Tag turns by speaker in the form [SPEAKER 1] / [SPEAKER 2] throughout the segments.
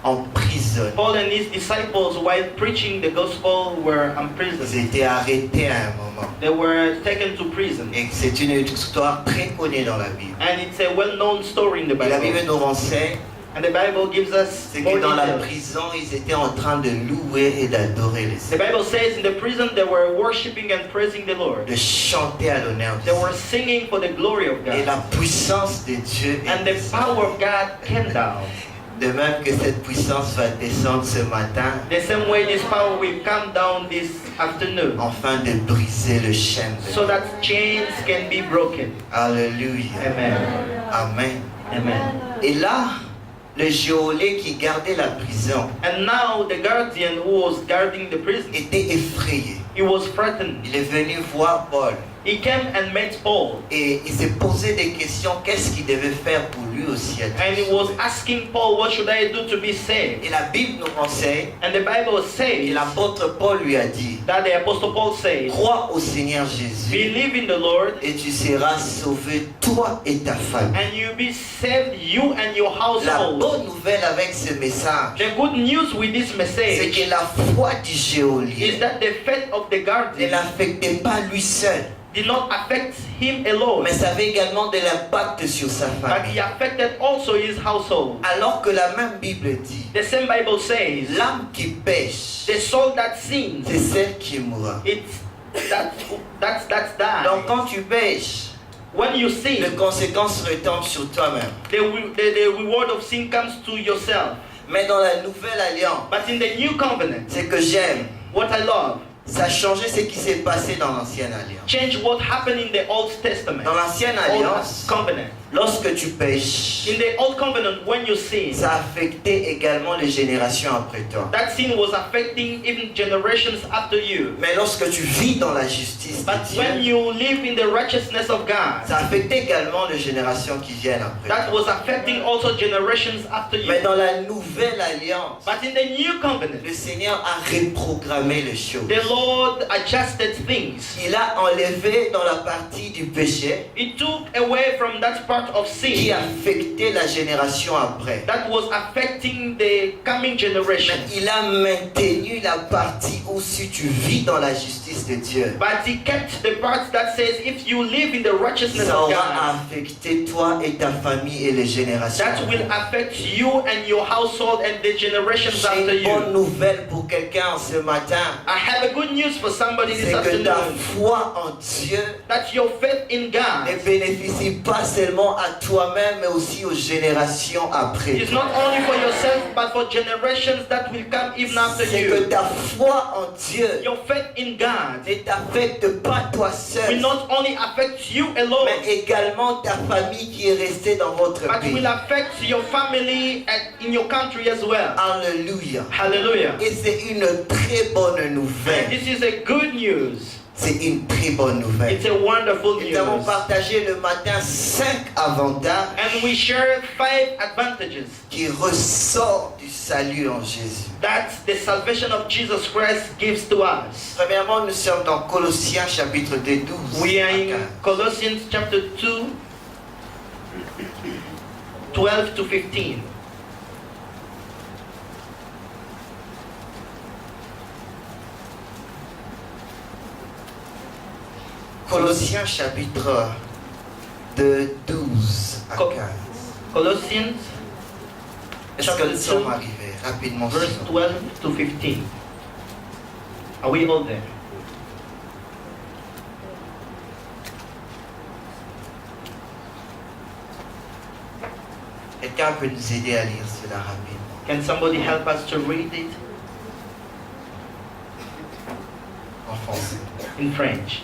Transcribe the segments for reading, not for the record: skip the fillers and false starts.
[SPEAKER 1] emprisonnés.
[SPEAKER 2] Paul and his disciples, while preaching the gospel, were
[SPEAKER 1] Ils
[SPEAKER 2] imprisoned.
[SPEAKER 1] étaient arrêtés à un moment.
[SPEAKER 2] They were taken to prison.
[SPEAKER 1] Et c'est une histoire très connue dans la Bible.
[SPEAKER 2] And it's a well-known story in the
[SPEAKER 1] Et la Bible
[SPEAKER 2] Bible.
[SPEAKER 1] nous renseigne,
[SPEAKER 2] And the Bible gives us
[SPEAKER 1] c'est
[SPEAKER 2] more
[SPEAKER 1] que dans la
[SPEAKER 2] details.
[SPEAKER 1] prison, ils étaient en train de louer et d'adorer le
[SPEAKER 2] The
[SPEAKER 1] Seigneur,
[SPEAKER 2] Bible says in the prison they were worshiping and praising the Lord.
[SPEAKER 1] de chanter à l'honneur
[SPEAKER 2] They
[SPEAKER 1] de
[SPEAKER 2] were
[SPEAKER 1] Dieu.
[SPEAKER 2] singing for the glory of
[SPEAKER 1] Et
[SPEAKER 2] God.
[SPEAKER 1] la puissance de Dieu est
[SPEAKER 2] And the
[SPEAKER 1] descendue.
[SPEAKER 2] power of God came down.
[SPEAKER 1] De même que cette puissance va descendre ce matin,
[SPEAKER 2] The same way this power will come down this afternoon,
[SPEAKER 1] afin de briser le chêne.
[SPEAKER 2] so that chains can be broken.
[SPEAKER 1] Alléluia.
[SPEAKER 2] Amen.
[SPEAKER 1] Amen.
[SPEAKER 2] Amen.
[SPEAKER 1] Et là, le geôlier qui gardait la prison
[SPEAKER 2] And now the guardian who was guarding the prison,
[SPEAKER 1] était effrayé.
[SPEAKER 2] he was frightened.
[SPEAKER 1] Il est venu voir Paul
[SPEAKER 2] He came and met Paul,
[SPEAKER 1] et il s'est posé des questions. Qu'est-ce qu'il devait faire pour lui aussi être
[SPEAKER 2] and he
[SPEAKER 1] sauvé?
[SPEAKER 2] was asking Paul, what should I do to be saved?
[SPEAKER 1] Et la Bible nous renseigne,
[SPEAKER 2] And the Bible
[SPEAKER 1] et
[SPEAKER 2] says
[SPEAKER 1] l'apôtre Paul lui a dit,
[SPEAKER 2] that the Apostle Paul says,
[SPEAKER 1] crois au Seigneur Jésus
[SPEAKER 2] believe in the Lord
[SPEAKER 1] et tu seras sauvé, toi et ta famille.
[SPEAKER 2] and you'll be saved, you and your
[SPEAKER 1] La
[SPEAKER 2] household.
[SPEAKER 1] bonne nouvelle avec ce message,
[SPEAKER 2] The good news with this
[SPEAKER 1] c'est
[SPEAKER 2] message
[SPEAKER 1] que la foi du
[SPEAKER 2] is
[SPEAKER 1] geôlier
[SPEAKER 2] that the faith of the
[SPEAKER 1] ne
[SPEAKER 2] guardian
[SPEAKER 1] l'affectait pas lui seul,
[SPEAKER 2] did not affect him alone,
[SPEAKER 1] mais ça avait également de l'impact sur sa
[SPEAKER 2] but
[SPEAKER 1] famille.
[SPEAKER 2] he affected also his household.
[SPEAKER 1] Alors que la même Bible dit,
[SPEAKER 2] The same Bible says,
[SPEAKER 1] l'âme qui pêche,
[SPEAKER 2] the soul that sins,
[SPEAKER 1] c'est celle qui mourra.
[SPEAKER 2] it's that's died.
[SPEAKER 1] Donc quand tu pêches,
[SPEAKER 2] When you
[SPEAKER 1] les
[SPEAKER 2] sin,
[SPEAKER 1] conséquences retombent sur toi-même.
[SPEAKER 2] the reward of sin comes to yourself.
[SPEAKER 1] Mais dans la nouvelle alliance,
[SPEAKER 2] But in the new covenant,
[SPEAKER 1] c'est que j'aime,
[SPEAKER 2] what I love,
[SPEAKER 1] ça a changé ce qui s'est passé dans l'ancienne alliance.
[SPEAKER 2] change what happened in the Old Testament,
[SPEAKER 1] Dans l'ancienne
[SPEAKER 2] Old
[SPEAKER 1] alliance,
[SPEAKER 2] covenant.
[SPEAKER 1] lorsque tu pêches,
[SPEAKER 2] In the Old covenant, when you sin,
[SPEAKER 1] ça affectait également les générations après toi.
[SPEAKER 2] that sin was affecting even generations after you.
[SPEAKER 1] Mais lorsque tu vis dans la justice
[SPEAKER 2] But
[SPEAKER 1] de
[SPEAKER 2] when
[SPEAKER 1] Dieu,
[SPEAKER 2] you live in the righteousness of God,
[SPEAKER 1] ça affectait également les générations qui viennent après
[SPEAKER 2] that
[SPEAKER 1] toi.
[SPEAKER 2] was affecting also generations after
[SPEAKER 1] Mais
[SPEAKER 2] you.
[SPEAKER 1] dans la nouvelle alliance,
[SPEAKER 2] But in the new covenant,
[SPEAKER 1] le Seigneur a reprogrammé les choses.
[SPEAKER 2] the Lord adjusted things.
[SPEAKER 1] Il a enlevé dans la partie du péché
[SPEAKER 2] He took away from that part of
[SPEAKER 1] qui
[SPEAKER 2] sin
[SPEAKER 1] affectait la génération après.
[SPEAKER 2] that was affecting the coming
[SPEAKER 1] Mais
[SPEAKER 2] generation.
[SPEAKER 1] il a maintenu la partie où si tu vis dans la justice de Dieu,
[SPEAKER 2] But he kept the part that says if you live in the righteousness
[SPEAKER 1] ça
[SPEAKER 2] of
[SPEAKER 1] aura
[SPEAKER 2] God,
[SPEAKER 1] affecté toi et ta famille et les générations.
[SPEAKER 2] that will affect you and your household and the generations
[SPEAKER 1] J'ai
[SPEAKER 2] after
[SPEAKER 1] une bonne
[SPEAKER 2] you.
[SPEAKER 1] nouvelle pour quelqu'un ce matin.
[SPEAKER 2] I have a good news for somebody this
[SPEAKER 1] C'est que ta
[SPEAKER 2] afternoon.
[SPEAKER 1] foi en Dieu
[SPEAKER 2] That your faith in
[SPEAKER 1] ne
[SPEAKER 2] God
[SPEAKER 1] bénéficie pas seulement à toi-même, mais aussi aux générations après
[SPEAKER 2] is
[SPEAKER 1] toi.
[SPEAKER 2] not only for yourself but for generations that will come even after
[SPEAKER 1] C'est que
[SPEAKER 2] you.
[SPEAKER 1] ta foi en Dieu
[SPEAKER 2] Your faith in God
[SPEAKER 1] ne t'affecte pas toi seul,
[SPEAKER 2] will not only affect you alone,
[SPEAKER 1] mais également ta famille qui est restée dans votre
[SPEAKER 2] but
[SPEAKER 1] pays.
[SPEAKER 2] will affect your family and in your country as well.
[SPEAKER 1] Alléluia.
[SPEAKER 2] Hallelujah.
[SPEAKER 1] Et c'est une très bonne
[SPEAKER 2] And
[SPEAKER 1] nouvelle.
[SPEAKER 2] this is a good news.
[SPEAKER 1] C'est une très bonne nouvelle.
[SPEAKER 2] It's a wonderful
[SPEAKER 1] Nous avons
[SPEAKER 2] news.
[SPEAKER 1] partagé le matin 5 avantages
[SPEAKER 2] And we share 5 advantages
[SPEAKER 1] qui ressortent du salut en Jésus.
[SPEAKER 2] that the salvation of Jesus Christ gives to us.
[SPEAKER 1] Premièrement, nous sommes dans Colossiens chapitre 2, 12.
[SPEAKER 2] We are
[SPEAKER 1] à
[SPEAKER 2] in
[SPEAKER 1] 15.
[SPEAKER 2] Colossians chapter 2, 12 to 15.
[SPEAKER 1] Colossiens chapitre 2, 12 à
[SPEAKER 2] Co-
[SPEAKER 1] 15.
[SPEAKER 2] Colossians
[SPEAKER 1] Est-ce que
[SPEAKER 2] chapter
[SPEAKER 1] nous sommes
[SPEAKER 2] 2,
[SPEAKER 1] arrivés rapidement?
[SPEAKER 2] verse
[SPEAKER 1] sinon?
[SPEAKER 2] 12 to 15. Are we all there?
[SPEAKER 1] Quelqu'un peut nous aider à lire cela rapidement.
[SPEAKER 2] Can somebody help us to read it
[SPEAKER 1] En français.
[SPEAKER 2] in French?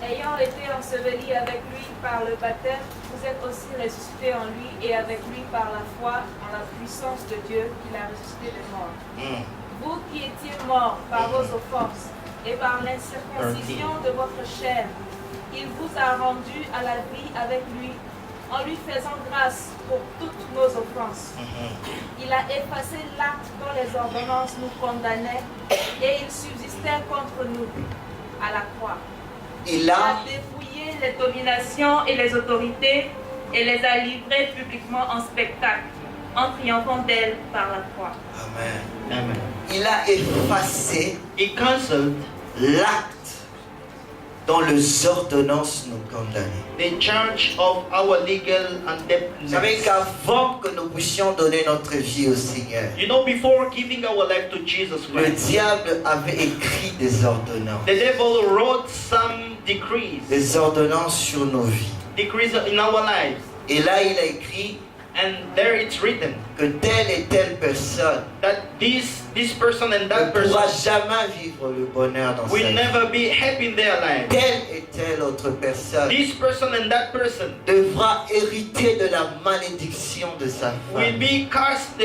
[SPEAKER 3] Ayant été ensevelis avec lui par le baptême, vous êtes aussi ressuscités en lui et avec lui par la foi en la puissance de Dieu qui l'a ressuscité des morts. Vous qui étiez morts par vos offenses et par l'incirconcision de votre chair, il vous a rendus à la vie avec lui en lui faisant grâce pour toutes nos offenses. Il a effacé l'acte dont les ordonnances nous condamnaient et il subsistait contre nous à la croix.
[SPEAKER 1] Il
[SPEAKER 3] Il
[SPEAKER 1] a
[SPEAKER 3] a dépouillé les dominations et les autorités et les a livrées publiquement en spectacle, en triomphant d'elle par la foi.
[SPEAKER 1] Amen.
[SPEAKER 2] Amen.
[SPEAKER 1] Il a effacé
[SPEAKER 2] He cancelled
[SPEAKER 1] l'acte dont les ordonnances nous condamnaient.
[SPEAKER 2] the charge of our legal
[SPEAKER 1] Vous savez
[SPEAKER 2] indebtedness.
[SPEAKER 1] qu'avant que nous puissions donner notre vie au Seigneur,
[SPEAKER 2] You know, before giving our life to Jesus
[SPEAKER 1] le
[SPEAKER 2] Christ,
[SPEAKER 1] diable avait écrit des ordonnances.
[SPEAKER 2] the devil wrote some decrees
[SPEAKER 1] Sur nos vies.
[SPEAKER 2] decrees in our lives.
[SPEAKER 1] Et là, il a écrit
[SPEAKER 2] And there it's written
[SPEAKER 1] que telle et telle personne
[SPEAKER 2] that this person and that
[SPEAKER 1] ne pourra
[SPEAKER 2] person
[SPEAKER 1] jamais vivre le bonheur dans sa
[SPEAKER 2] will
[SPEAKER 1] vie.
[SPEAKER 2] never be happy in their life.
[SPEAKER 1] Telle et telle autre personne
[SPEAKER 2] This person and that person
[SPEAKER 1] devra hériter de la malédiction de sa
[SPEAKER 2] will
[SPEAKER 1] femme.
[SPEAKER 2] be cast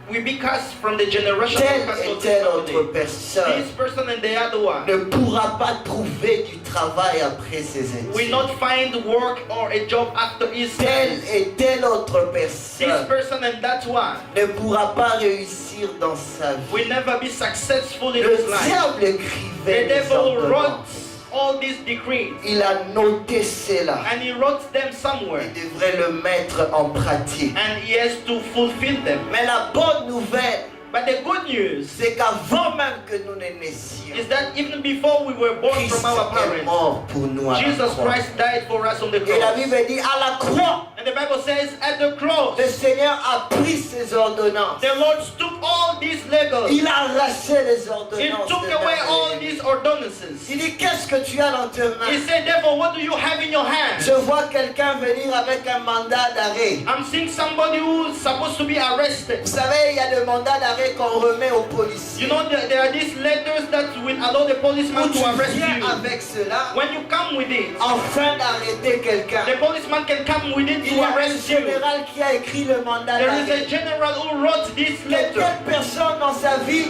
[SPEAKER 2] will be cast from the generation
[SPEAKER 1] Telle
[SPEAKER 2] of
[SPEAKER 1] et
[SPEAKER 2] the
[SPEAKER 1] telle autre
[SPEAKER 2] family.
[SPEAKER 1] personne
[SPEAKER 2] This person and the other one
[SPEAKER 1] ne pourra pas trouver du travail après ses
[SPEAKER 2] will
[SPEAKER 1] études.
[SPEAKER 2] not find work or a job after his
[SPEAKER 1] Telle
[SPEAKER 2] studies.
[SPEAKER 1] et telle autre
[SPEAKER 2] This
[SPEAKER 1] personne
[SPEAKER 2] person and that one
[SPEAKER 1] ne pourra pas réussir dans sa vie.
[SPEAKER 2] will never be successful in
[SPEAKER 1] Le
[SPEAKER 2] his life.
[SPEAKER 1] diable
[SPEAKER 2] The
[SPEAKER 1] écrivait les
[SPEAKER 2] devil wrote
[SPEAKER 1] ordonnances.
[SPEAKER 2] all these decrees
[SPEAKER 1] Il a noté cela.
[SPEAKER 2] and he wrote them somewhere
[SPEAKER 1] Il devrait le mettre en pratique.
[SPEAKER 2] and he has to fulfill them.
[SPEAKER 1] Mais la bonne nouvelle,
[SPEAKER 2] But the good news
[SPEAKER 1] c'est qu'avant même que nous ne naissions,
[SPEAKER 2] is that even before we were born
[SPEAKER 1] Christ
[SPEAKER 2] from our
[SPEAKER 1] est
[SPEAKER 2] parents,
[SPEAKER 1] mort pour nous à la
[SPEAKER 2] Jesus
[SPEAKER 1] croix.
[SPEAKER 2] Christ died for us on the
[SPEAKER 1] Et la
[SPEAKER 2] cross.
[SPEAKER 1] Bible dit, à la croix,
[SPEAKER 2] And the Bible says, at the cross,
[SPEAKER 1] le Seigneur a pris ses ordonnances.
[SPEAKER 2] the Lord took all these legals.
[SPEAKER 1] Il a arraché les
[SPEAKER 2] He
[SPEAKER 1] ordonnances.
[SPEAKER 2] took
[SPEAKER 1] de
[SPEAKER 2] away
[SPEAKER 1] ta
[SPEAKER 2] all
[SPEAKER 1] vie.
[SPEAKER 2] these ordinances.
[SPEAKER 1] Il dit, qu'est-ce que tu as dans tes
[SPEAKER 2] He
[SPEAKER 1] mains?
[SPEAKER 2] said, devil, what do you have in your hand?
[SPEAKER 1] Je vois quelqu'un venir avec un mandat d'arrêt.
[SPEAKER 2] I'm seeing somebody who's supposed to be arrested.
[SPEAKER 1] Vous savez, il y a des mandats d'arrêt qu'on remet aux policiers.
[SPEAKER 2] You know, there are these letters that will allow the policeman
[SPEAKER 1] Où tu
[SPEAKER 2] to arrest
[SPEAKER 1] viens
[SPEAKER 2] you.
[SPEAKER 1] avec cela,
[SPEAKER 2] When you come with it,
[SPEAKER 1] afin d'arrêter quelqu'un.
[SPEAKER 2] the policeman can come with it
[SPEAKER 1] Il
[SPEAKER 2] to
[SPEAKER 1] y a un
[SPEAKER 2] arrest you.
[SPEAKER 1] général qui a écrit le mandat
[SPEAKER 2] There is
[SPEAKER 1] d'arrêt.
[SPEAKER 2] a general who wrote this
[SPEAKER 1] Que
[SPEAKER 2] letter
[SPEAKER 1] telle personne dans sa vie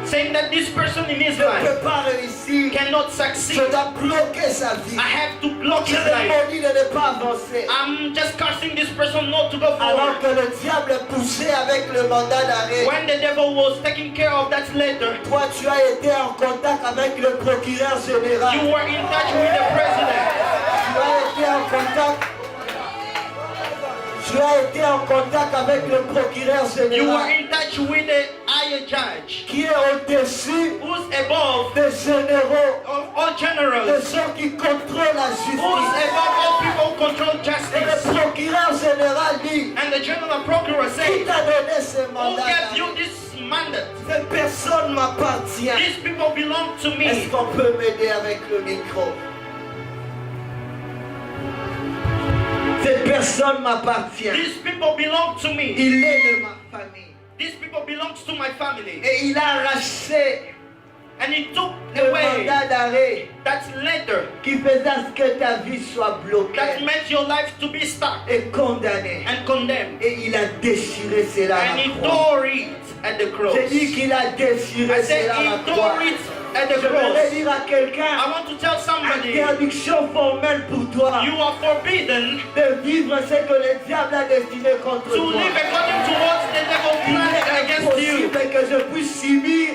[SPEAKER 2] saying that this person in his
[SPEAKER 1] ne
[SPEAKER 2] life
[SPEAKER 1] peut pas réussir.
[SPEAKER 2] cannot
[SPEAKER 1] Je
[SPEAKER 2] succeed.
[SPEAKER 1] dois bloquer sa vie.
[SPEAKER 2] I have to block
[SPEAKER 1] Je
[SPEAKER 2] his
[SPEAKER 1] le
[SPEAKER 2] life.
[SPEAKER 1] maudis de ne pas avancer.
[SPEAKER 2] I'm just cursing this person not to go
[SPEAKER 1] Alors
[SPEAKER 2] forward.
[SPEAKER 1] que le diable poussait avec le mandat d'arrêt.
[SPEAKER 2] When the devil was taking care of that letter,
[SPEAKER 1] Toi, tu as été en contact avec le procureur général.
[SPEAKER 2] you were in touch with the president.
[SPEAKER 1] Tu as été en contact. Tu as été en contact avec le procureur
[SPEAKER 2] You were
[SPEAKER 1] général.
[SPEAKER 2] in touch with the higher judge,
[SPEAKER 1] Qui est au-dessus
[SPEAKER 2] who's above
[SPEAKER 1] des généraux.
[SPEAKER 2] of all
[SPEAKER 1] De
[SPEAKER 2] generals,
[SPEAKER 1] ceux qui contrôlent la
[SPEAKER 2] who's
[SPEAKER 1] justice.
[SPEAKER 2] above all people who control
[SPEAKER 1] Et
[SPEAKER 2] justice.
[SPEAKER 1] le procureur général dit,
[SPEAKER 2] And the general procuror
[SPEAKER 1] qui
[SPEAKER 2] said,
[SPEAKER 1] t'a donné ce
[SPEAKER 2] who
[SPEAKER 1] mandat?
[SPEAKER 2] gave you this mandate?
[SPEAKER 1] Cette personne m'appartient.
[SPEAKER 2] These people belong to
[SPEAKER 1] Est-ce
[SPEAKER 2] me.
[SPEAKER 1] qu'on peut m'aider avec le micro? Cette personne m'appartient.
[SPEAKER 2] These people belong to me.
[SPEAKER 1] Il est de ma famille.
[SPEAKER 2] These people belong to my family.
[SPEAKER 1] Et il a arraché
[SPEAKER 2] And he took
[SPEAKER 1] le
[SPEAKER 2] away
[SPEAKER 1] mandat d'arrêt
[SPEAKER 2] that letter
[SPEAKER 1] qui faisait à ce que ta vie soit
[SPEAKER 2] that
[SPEAKER 1] bloquée
[SPEAKER 2] meant your life to be stuck
[SPEAKER 1] et condamnée.
[SPEAKER 2] and condemned.
[SPEAKER 1] Et il a déchiré cela à
[SPEAKER 2] And he
[SPEAKER 1] la croix.
[SPEAKER 2] tore it at the cross.
[SPEAKER 1] J'ai dit qu'il a
[SPEAKER 2] I
[SPEAKER 1] déchiré
[SPEAKER 2] said
[SPEAKER 1] cela à la
[SPEAKER 2] he
[SPEAKER 1] croix.
[SPEAKER 2] tore it at the
[SPEAKER 1] Je voudrais
[SPEAKER 2] cross.
[SPEAKER 1] dire à quelqu'un,
[SPEAKER 2] I want to tell somebody,
[SPEAKER 1] interdiction formelle pour toi
[SPEAKER 2] you are forbidden
[SPEAKER 1] de vivre ce que le diable a destiné contre
[SPEAKER 2] to
[SPEAKER 1] toi.
[SPEAKER 2] live according to what the devil
[SPEAKER 1] Il
[SPEAKER 2] planned
[SPEAKER 1] est
[SPEAKER 2] against you.
[SPEAKER 1] impossible que je puisse subir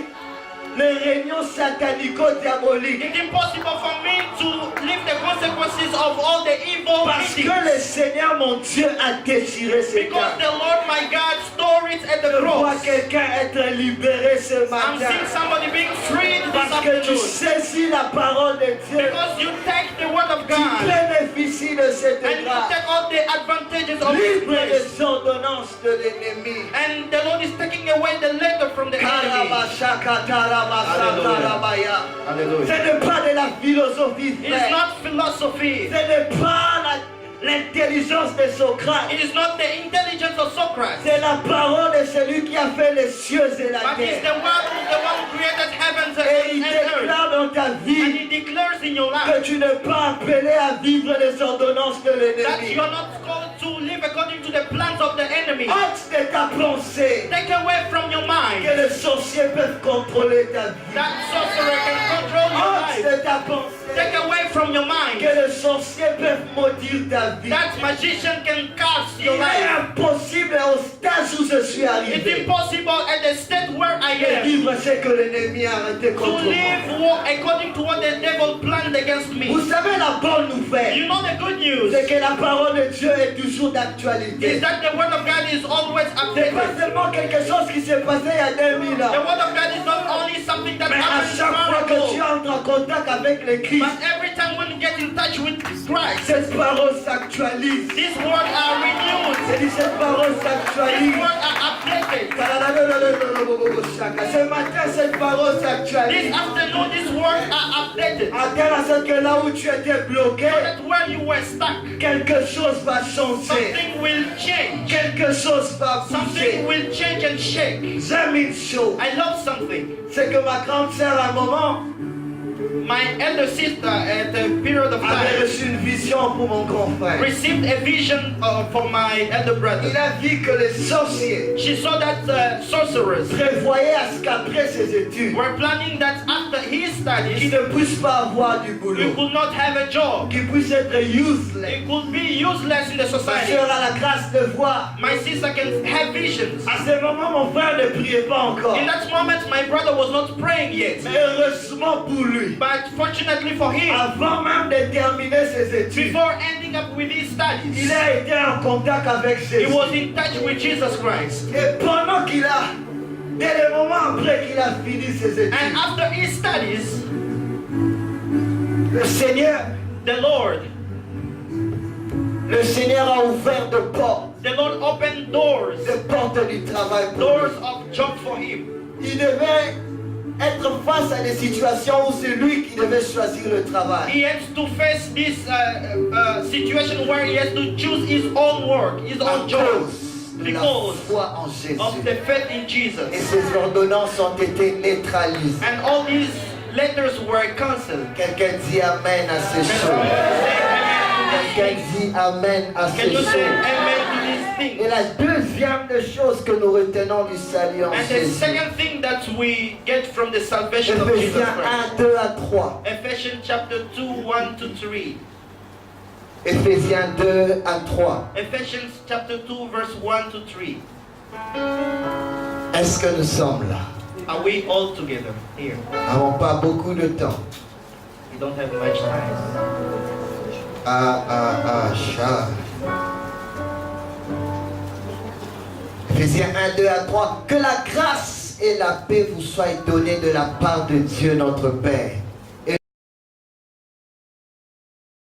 [SPEAKER 1] les réunions satanico-diaboliques.
[SPEAKER 2] It's impossible for me to live the consequences of all the evil
[SPEAKER 1] Parce que
[SPEAKER 2] meetings.
[SPEAKER 1] le Seigneur mon Dieu a déchiré ces
[SPEAKER 2] Because
[SPEAKER 1] cas.
[SPEAKER 2] the Lord my God stored it at the
[SPEAKER 1] Je vois
[SPEAKER 2] cross.
[SPEAKER 1] quelqu'un être libéré ce
[SPEAKER 2] I'm
[SPEAKER 1] matin.
[SPEAKER 2] seeing somebody being freed this
[SPEAKER 1] Parce que tu
[SPEAKER 2] afternoon.
[SPEAKER 1] saisis la parole de Dieu.
[SPEAKER 2] Because you take the word of
[SPEAKER 1] Tu
[SPEAKER 2] God
[SPEAKER 1] bénéficies de cette
[SPEAKER 2] and you
[SPEAKER 1] grâce.
[SPEAKER 2] take all the advantages of His
[SPEAKER 1] Libre
[SPEAKER 2] grace.
[SPEAKER 1] des ordonnances de l'ennemi.
[SPEAKER 2] And the Lord is taking away the letter from the enemy.
[SPEAKER 1] Karabashakatarabashatarabaya. Ce
[SPEAKER 2] Hallelujah.
[SPEAKER 1] n'est pas de la philosophie,
[SPEAKER 2] It is
[SPEAKER 1] frère.
[SPEAKER 2] not philosophy.
[SPEAKER 1] Ce n'est pas l'intelligence de Socrate.
[SPEAKER 2] It is not the intelligence of Socrates.
[SPEAKER 1] C'est la parole de celui qui a fait les cieux et la
[SPEAKER 2] But it's
[SPEAKER 1] terre.
[SPEAKER 2] the word of the one who created heavens
[SPEAKER 1] Et il
[SPEAKER 2] and earth.
[SPEAKER 1] déclare dans ta
[SPEAKER 2] And
[SPEAKER 1] vie
[SPEAKER 2] He declares in your
[SPEAKER 1] que
[SPEAKER 2] life
[SPEAKER 1] tu n'es pas appelé à vivre les ordonnances de
[SPEAKER 2] that
[SPEAKER 1] l'ennemi.
[SPEAKER 2] you are not called to live according to the plans of the enemy.
[SPEAKER 1] Ôte de ta pensée
[SPEAKER 2] Take away from your
[SPEAKER 1] que
[SPEAKER 2] mind
[SPEAKER 1] les sorciers peuvent contrôler ta vie.
[SPEAKER 2] that sorcerer can control your
[SPEAKER 1] Ôte
[SPEAKER 2] life.
[SPEAKER 1] de ta pensée
[SPEAKER 2] Take away from your mind
[SPEAKER 1] que les sorciers peuvent maudire ta vie.
[SPEAKER 2] that magician can curse
[SPEAKER 1] Il
[SPEAKER 2] your
[SPEAKER 1] est
[SPEAKER 2] life.
[SPEAKER 1] impossible au stade où je suis
[SPEAKER 2] It's
[SPEAKER 1] arrivé
[SPEAKER 2] impossible at the state where I
[SPEAKER 1] de
[SPEAKER 2] am
[SPEAKER 1] vivre vivre ce que l'ennemi a arrêté
[SPEAKER 2] to
[SPEAKER 1] contre moi.
[SPEAKER 2] live according to what the devil planned against me.
[SPEAKER 1] Vous savez la bonne nouvelle,
[SPEAKER 2] You know the good news
[SPEAKER 1] c'est que la parole de Dieu est toujours
[SPEAKER 2] is
[SPEAKER 1] d'actualité.
[SPEAKER 2] that the word of God is always
[SPEAKER 1] C'est pas
[SPEAKER 2] updated.
[SPEAKER 1] seulement quelque chose qui s'est passé il y a 2000 ans.
[SPEAKER 2] The word of God is not only something that
[SPEAKER 1] Mais à
[SPEAKER 2] happens
[SPEAKER 1] chaque fois que tu
[SPEAKER 2] tomorrow,
[SPEAKER 1] entres en contact avec le Christ,
[SPEAKER 2] but every time when you get in touch with Christ,
[SPEAKER 1] cette parole s'actualise.
[SPEAKER 2] these words are renewed.
[SPEAKER 1] C'est dit cette parole
[SPEAKER 2] These
[SPEAKER 1] s'actualise.
[SPEAKER 2] words are updated.
[SPEAKER 1] Ce matin, cette parole
[SPEAKER 2] This
[SPEAKER 1] s'actualise.
[SPEAKER 2] afternoon, these words are updated.
[SPEAKER 1] À tel à ce que là où tu étais bloqué,
[SPEAKER 2] So that where you were stuck,
[SPEAKER 1] quelque chose va changer.
[SPEAKER 2] something will change.
[SPEAKER 1] Quelque chose va
[SPEAKER 2] Something
[SPEAKER 1] bouger.
[SPEAKER 2] will change and shake.
[SPEAKER 1] J'aime une chose.
[SPEAKER 2] I love something.
[SPEAKER 1] C'est que ma grande sœur, à un moment,
[SPEAKER 2] My elder sister, at a period of
[SPEAKER 1] avait
[SPEAKER 2] time,
[SPEAKER 1] reçu une vision pour mon grand frère.
[SPEAKER 2] received a vision from my elder
[SPEAKER 1] Il
[SPEAKER 2] brother.
[SPEAKER 1] a vu que les sorciers
[SPEAKER 2] She saw that sorcerers
[SPEAKER 1] prévoyaient à ce qu'après ses études,
[SPEAKER 2] were planning that after his
[SPEAKER 1] qu'il
[SPEAKER 2] studies,
[SPEAKER 1] ne puisse pas avoir du
[SPEAKER 2] he
[SPEAKER 1] boulot,
[SPEAKER 2] could not have a job.
[SPEAKER 1] qu'il puisse être useless.
[SPEAKER 2] He could be useless in the
[SPEAKER 1] Ma
[SPEAKER 2] society.
[SPEAKER 1] sœur a la grâce de voir.
[SPEAKER 2] My sister can have visions.
[SPEAKER 1] À ce moment, mon frère ne priait pas encore.
[SPEAKER 2] In that moment, my brother was not praying yet.
[SPEAKER 1] Mais heureusement pour lui,
[SPEAKER 2] But fortunately for him,
[SPEAKER 1] avant même de terminer ses études,
[SPEAKER 2] before ending up with his
[SPEAKER 1] il
[SPEAKER 2] studies,
[SPEAKER 1] a été en contact avec
[SPEAKER 2] he
[SPEAKER 1] Jésus.
[SPEAKER 2] was in touch with Jesus Christ.
[SPEAKER 1] Et pendant qu'il a, dès le moment après qu'il a fini ses études,
[SPEAKER 2] And after his studies,
[SPEAKER 1] le Seigneur a ouvert de portes,
[SPEAKER 2] the Lord opened doors,
[SPEAKER 1] des portes du travail pour
[SPEAKER 2] doors
[SPEAKER 1] lui.
[SPEAKER 2] of job for him.
[SPEAKER 1] Il devait être face à des situations où c'est lui qui devait choisir le travail.
[SPEAKER 2] He has to face this situation where he has to choose his own work, his
[SPEAKER 1] À
[SPEAKER 2] own job,
[SPEAKER 1] cause de la
[SPEAKER 2] because
[SPEAKER 1] foi en
[SPEAKER 2] of
[SPEAKER 1] Jésus.
[SPEAKER 2] the faith in Jesus.
[SPEAKER 1] Et ces ordonnances ont été neutralisées.
[SPEAKER 2] And all these letters were cancelled.
[SPEAKER 1] Quelqu'un dit Amen à ces
[SPEAKER 2] Can
[SPEAKER 1] choses. Quelqu'un dit Amen à ces
[SPEAKER 2] you say
[SPEAKER 1] choses.
[SPEAKER 2] amen to these
[SPEAKER 1] Et
[SPEAKER 2] things?
[SPEAKER 1] la deuxième des choses que nous retenons du salut en
[SPEAKER 2] And the
[SPEAKER 1] Jésus,
[SPEAKER 2] second thing that we get from the salvation of Jesus
[SPEAKER 1] Éphésiens
[SPEAKER 2] Christ,
[SPEAKER 1] 1, 2 à 3.
[SPEAKER 2] Ephesians chapter 2, 1 to 3.
[SPEAKER 1] Éphésiens 2 à 3.
[SPEAKER 2] Ephesians chapter 2, verse 1 to 3.
[SPEAKER 1] Est-ce que nous sommes là?
[SPEAKER 2] Are we all together here?
[SPEAKER 1] Nous n'avons pas beaucoup de temps.
[SPEAKER 2] We don't have much time.
[SPEAKER 1] Charles. Éphésiens 1, 2 à 3. Que la grâce et la paix vous soient données de la part de Dieu notre Père